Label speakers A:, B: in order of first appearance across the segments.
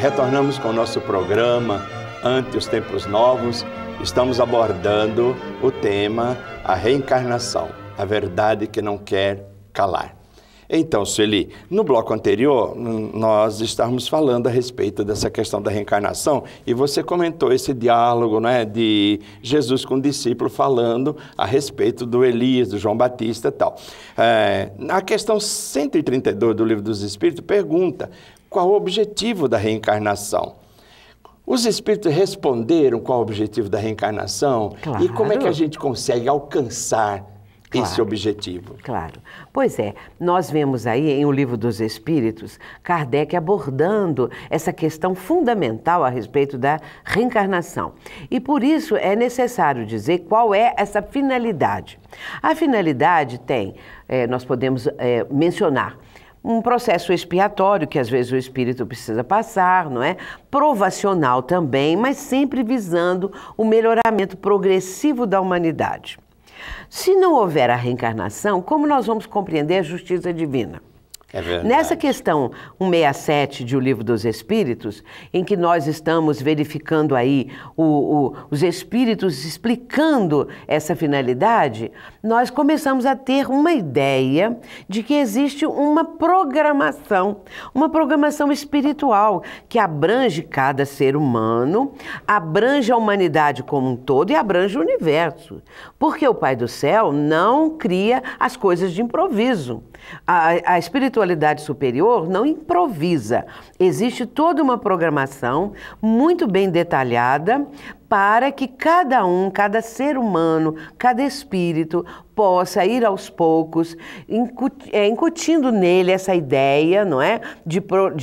A: Retornamos com o nosso programa Ante os Tempos Novos. Estamos abordando o tema a reencarnação, a verdade que não quer calar. Então, Sueli, no bloco anterior, nós estávamos falando a respeito dessa questão da reencarnação e você comentou esse diálogo, né, de Jesus com o discípulo falando a respeito do Elias, do João Batista e tal. A questão 132 do Livro dos Espíritos pergunta qual o objetivo da reencarnação. Os Espíritos responderam qual o objetivo da reencarnação.
B: Claro.
A: E como é que a gente consegue alcançar esse objetivo?
B: Claro. Pois é, nós vemos aí em O Livro dos Espíritos, Kardec abordando essa questão fundamental a respeito da reencarnação. E por isso é necessário dizer qual é essa finalidade. A finalidade nós podemos mencionar um processo expiatório que às vezes o espírito precisa passar, não é? Provacional também, mas sempre visando o melhoramento progressivo da humanidade. Se não houver a reencarnação, como nós vamos compreender a justiça divina?
A: É verdade.
B: Nessa questão 167 de O Livro dos Espíritos, em que nós estamos verificando aí os Espíritos explicando essa finalidade, nós começamos a ter uma ideia de que existe uma programação espiritual que abrange cada ser humano, abrange a humanidade como um todo e abrange o universo. Porque o Pai do Céu não cria as coisas de improviso. A espiritualidade superior não improvisa. Existe toda uma programação muito bem detalhada para que cada ser humano, cada espírito possa ir aos poucos incutindo nele essa ideia, não é? De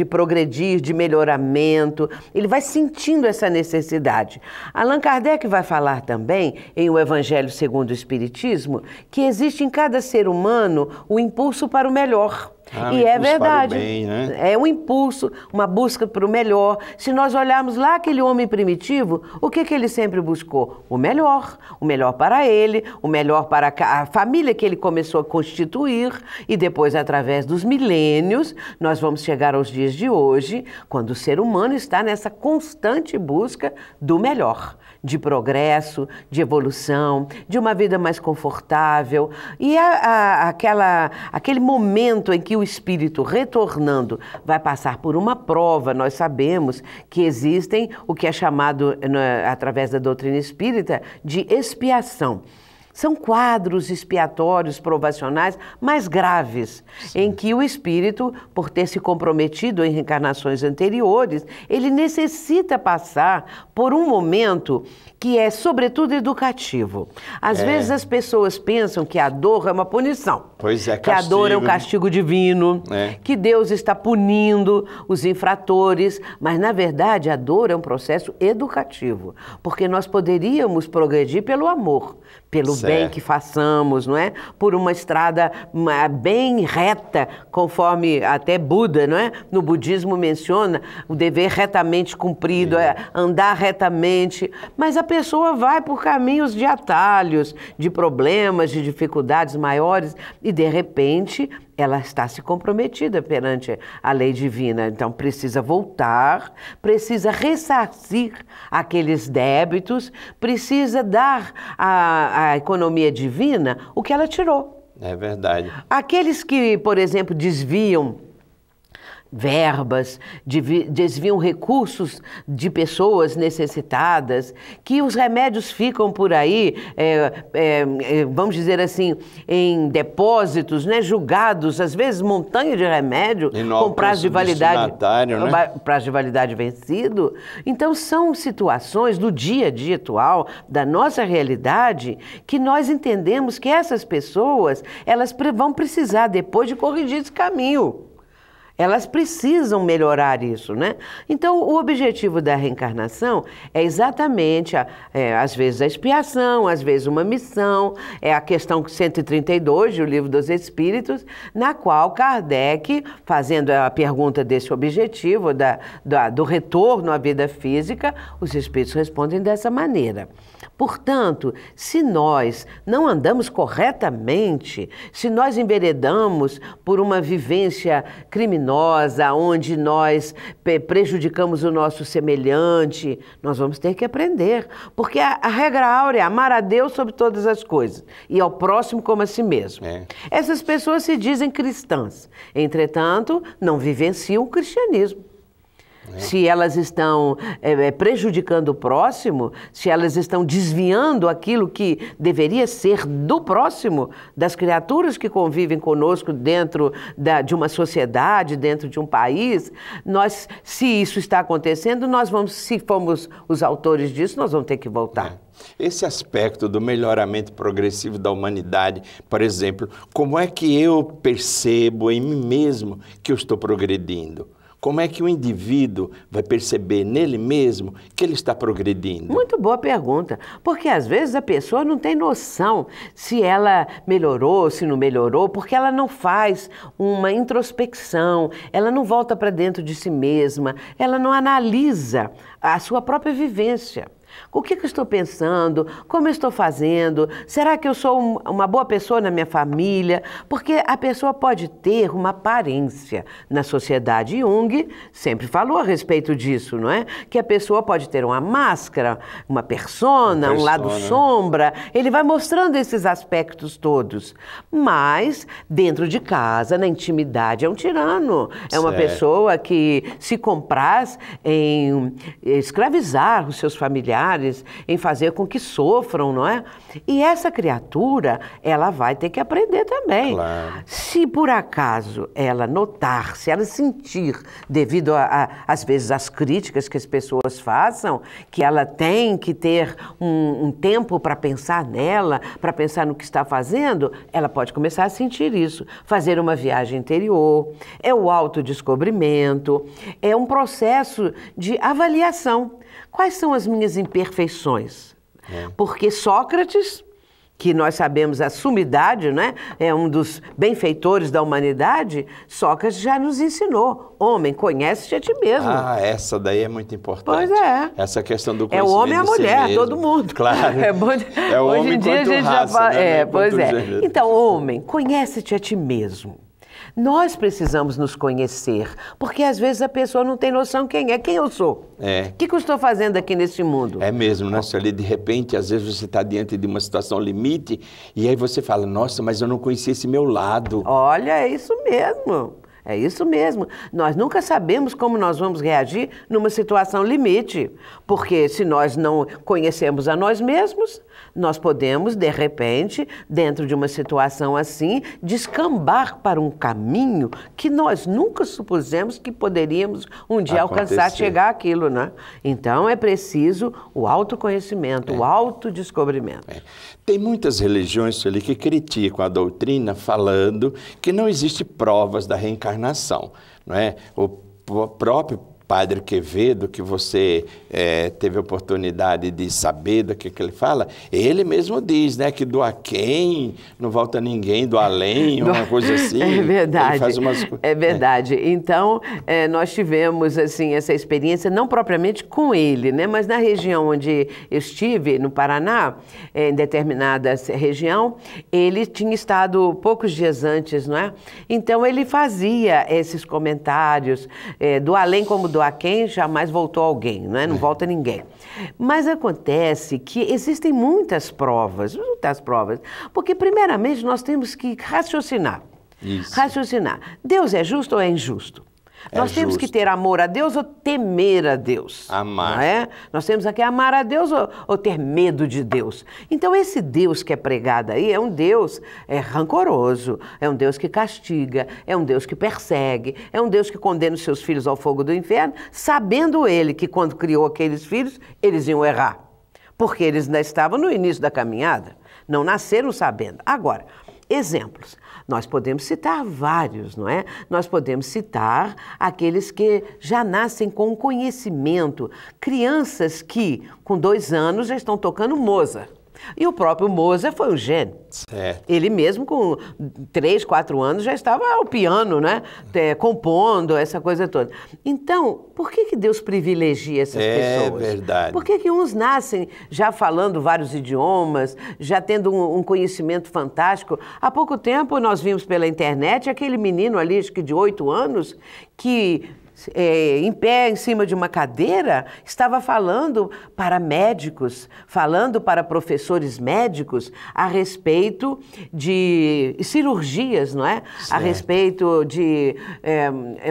B: progredir, de melhoramento. Ele vai sentindo essa necessidade. Allan Kardec vai falar também, em O Evangelho segundo o Espiritismo, que existe em cada ser humano o impulso para o melhor. E é verdade,
A: bem, né?
B: É um impulso, uma busca para o melhor. Se nós olharmos lá aquele homem primitivo, o que ele sempre buscou? O melhor para ele, o melhor para a família que ele começou a constituir e depois, através dos milênios, nós vamos chegar aos dias de hoje, quando o ser humano está nessa constante busca do melhor, de progresso, de evolução, de uma vida mais confortável. E aquele momento em que o espírito retornando vai passar por uma prova, nós sabemos que existem o que é chamado, através da doutrina espírita, de expiação. São quadros expiatórios, provacionais mais graves, sim, em que o espírito, por ter se comprometido em reencarnações anteriores, ele necessita passar por um momento que é, sobretudo, educativo. Às vezes as pessoas pensam que a dor é uma punição.
A: Pois é,
B: que a dor é um castigo divino, que Deus está punindo os infratores, mas, na verdade, a dor é um processo educativo, porque nós poderíamos progredir pelo amor, pelo bem que façamos, não é? Por uma estrada bem reta, conforme até Buda, não é? No budismo menciona o dever retamente cumprido, andar retamente, mas a pessoa vai por caminhos de atalhos, de problemas, de dificuldades maiores e, de repente, ela está se comprometida perante a lei divina. Então, precisa voltar, precisa ressarcir aqueles débitos, precisa dar à economia divina o que ela tirou.
A: É verdade.
B: Aqueles que, por exemplo, desviam verbas, desviam recursos de pessoas necessitadas, que os remédios ficam por aí, vamos dizer assim, em depósitos, né, julgados, às vezes montanha de remédio, com prazo de validade, né? Prazo de validade vencido. Então são situações do dia a dia atual, da nossa realidade, que nós entendemos que essas pessoas, elas vão precisar depois de corrigir esse caminho. Elas precisam melhorar isso, né? Então, o objetivo da reencarnação é exatamente, às vezes, a expiação, às vezes uma missão, é a questão 132 do Livro dos Espíritos, na qual Kardec, fazendo a pergunta desse objetivo, do retorno à vida física, os Espíritos respondem dessa maneira. Portanto, se nós não andamos corretamente, se nós enveredamos por uma vivência criminosa, criminosa, onde nós prejudicamos o nosso semelhante, nós vamos ter que aprender. Porque a regra áurea é amar a Deus sobre todas as coisas e ao próximo como a si mesmo. Essas pessoas se dizem cristãs, entretanto, não vivenciam o cristianismo. Se elas estão prejudicando o próximo, se elas estão desviando aquilo que deveria ser do próximo, das criaturas que convivem conosco dentro de uma sociedade, dentro de um país, se isso está acontecendo, nós vamos, se formos os autores disso, nós vamos ter que voltar.
A: Esse aspecto do melhoramento progressivo da humanidade, por exemplo, como é que eu percebo em mim mesmo que eu estou progredindo? Como é que o indivíduo vai perceber nele mesmo que ele está progredindo?
B: Muito boa pergunta, porque às vezes a pessoa não tem noção se ela melhorou, se não melhorou, porque ela não faz uma introspecção, ela não volta para dentro de si mesma, ela não analisa a sua própria vivência. O que eu estou pensando? Como eu estou fazendo? Será que eu sou uma boa pessoa na minha família? Porque a pessoa pode ter uma aparência na sociedade. Jung sempre falou a respeito disso, não é? Que a pessoa pode ter uma máscara, uma persona, um lado sombra. Ele vai mostrando esses aspectos todos. Mas, dentro de casa, na intimidade, é um tirano. É uma pessoa que se compraz em escravizar os seus familiares, em fazer com que sofram, não é? E essa criatura, ela vai ter que aprender também.
A: Claro.
B: Se por acaso ela notar, se ela sentir, devido às vezes às críticas que as pessoas façam, que ela tem que ter um tempo para pensar nela, para pensar no que está fazendo, ela pode começar a sentir isso. Fazer uma viagem interior, é o autodescobrimento, é um processo de avaliação. Quais são as minhas imperfeições? Porque Sócrates, que nós sabemos a sumidade, né? É um dos benfeitores da humanidade, Sócrates já nos ensinou. Homem, conhece-te a ti mesmo.
A: Ah, essa daí é muito importante.
B: Pois é.
A: Essa questão do
B: É
A: conhecimento
B: o homem e a mulher,
A: si
B: todo mundo.
A: Claro.
B: É
A: o
B: hoje
A: homem
B: em dia a gente
A: raça,
B: já fala.
A: né?
B: Pois é.
A: Gênero.
B: Então, homem, conhece-te a ti mesmo. Nós precisamos nos conhecer, porque às vezes a pessoa não tem noção quem eu sou. O que eu estou fazendo aqui nesse mundo?
A: É mesmo, né, Sueli? De repente, às vezes você está diante de uma situação limite e aí você fala, nossa, mas eu não conhecia esse meu lado.
B: Olha, é isso mesmo. É isso mesmo. Nós nunca sabemos como nós vamos reagir numa situação limite, porque se nós não conhecemos a nós mesmos, nós podemos, de repente, dentro de uma situação assim, descambar para um caminho que nós nunca supusemos que poderíamos um dia alcançar, chegar àquilo, né? Então é preciso o autoconhecimento, o autodescobrimento.
A: Tem muitas religiões, Sueli, que criticam a doutrina falando que não existe provas da reencarnação, não é? O próprio Padre Quevedo, que você teve a oportunidade de saber do que ele fala, ele mesmo diz, né, que do aquém não volta ninguém, do além, uma coisa assim.
B: É verdade,
A: ele faz umas...
B: é verdade. Então, nós tivemos assim, essa experiência, não propriamente com ele, né, mas na região onde eu estive, no Paraná, em determinada região, ele tinha estado poucos dias antes, não é? Então, ele fazia esses comentários do além como do aquém, jamais voltou alguém, né? Não volta ninguém. Mas acontece que existem muitas provas, porque primeiramente nós temos que raciocinar.
A: Isso.
B: Raciocinar. Deus é justo ou é injusto? Nós temos que ter amor a Deus ou temer a Deus?
A: Amar.
B: Não é? Nós temos que amar a Deus ou ter medo de Deus? Então, esse Deus que é pregado aí é um Deus rancoroso, é um Deus que castiga, é um Deus que persegue, é um Deus que condena os seus filhos ao fogo do inferno, sabendo ele que quando criou aqueles filhos, eles iam errar. Porque eles ainda estavam no início da caminhada, não nasceram sabendo. Agora, exemplos. Nós podemos citar vários, não é? Nós podemos citar aqueles que já nascem com conhecimento. Crianças que, com 2 anos, já estão tocando Mozart. E o próprio Mozart foi um gênio.
A: Certo.
B: Ele mesmo com 3, 4 anos já estava ao piano, né? Compondo, essa coisa toda. Então, por que Deus privilegia essas pessoas?
A: É verdade.
B: Por que uns nascem já falando vários idiomas, já tendo um conhecimento fantástico? Há pouco tempo nós vimos pela internet aquele menino ali, acho que de 8 anos, que... em pé, em cima de uma cadeira, estava falando para médicos, falando para professores médicos a respeito de cirurgias, não é?
A: Certo.
B: A respeito de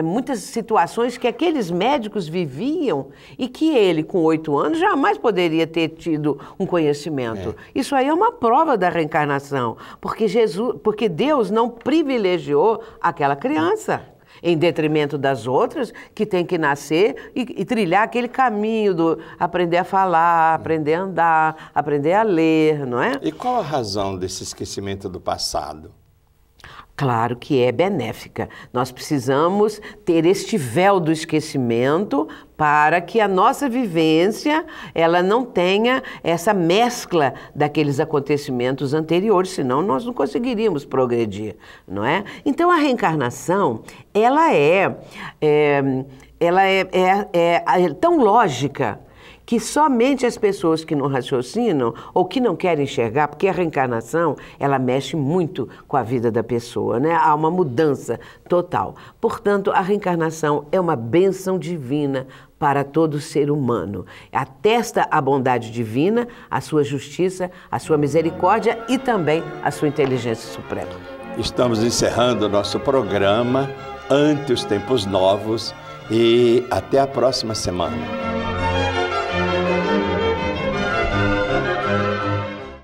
B: muitas situações que aqueles médicos viviam e que ele, com 8 anos, jamais poderia ter tido um conhecimento. Isso aí é uma prova da reencarnação, porque Deus não privilegiou aquela criança, em detrimento das outras, que tem que nascer e trilhar aquele caminho do aprender a falar, aprender a andar, aprender a ler, não é?
A: E qual a razão desse esquecimento do passado?
B: Claro que é benéfica. Nós precisamos ter este véu do esquecimento para que a nossa vivência ela não tenha essa mescla daqueles acontecimentos anteriores, senão nós não conseguiríamos progredir, não é? Então a reencarnação ela é tão lógica que somente as pessoas que não raciocinam ou que não querem enxergar, porque a reencarnação, ela mexe muito com a vida da pessoa, né? Há uma mudança total. Portanto, a reencarnação é uma bênção divina para todo ser humano. Atesta a bondade divina, a sua justiça, a sua misericórdia e também a sua inteligência suprema.
A: Estamos encerrando o nosso programa Ante os Tempos Novos e até a próxima semana.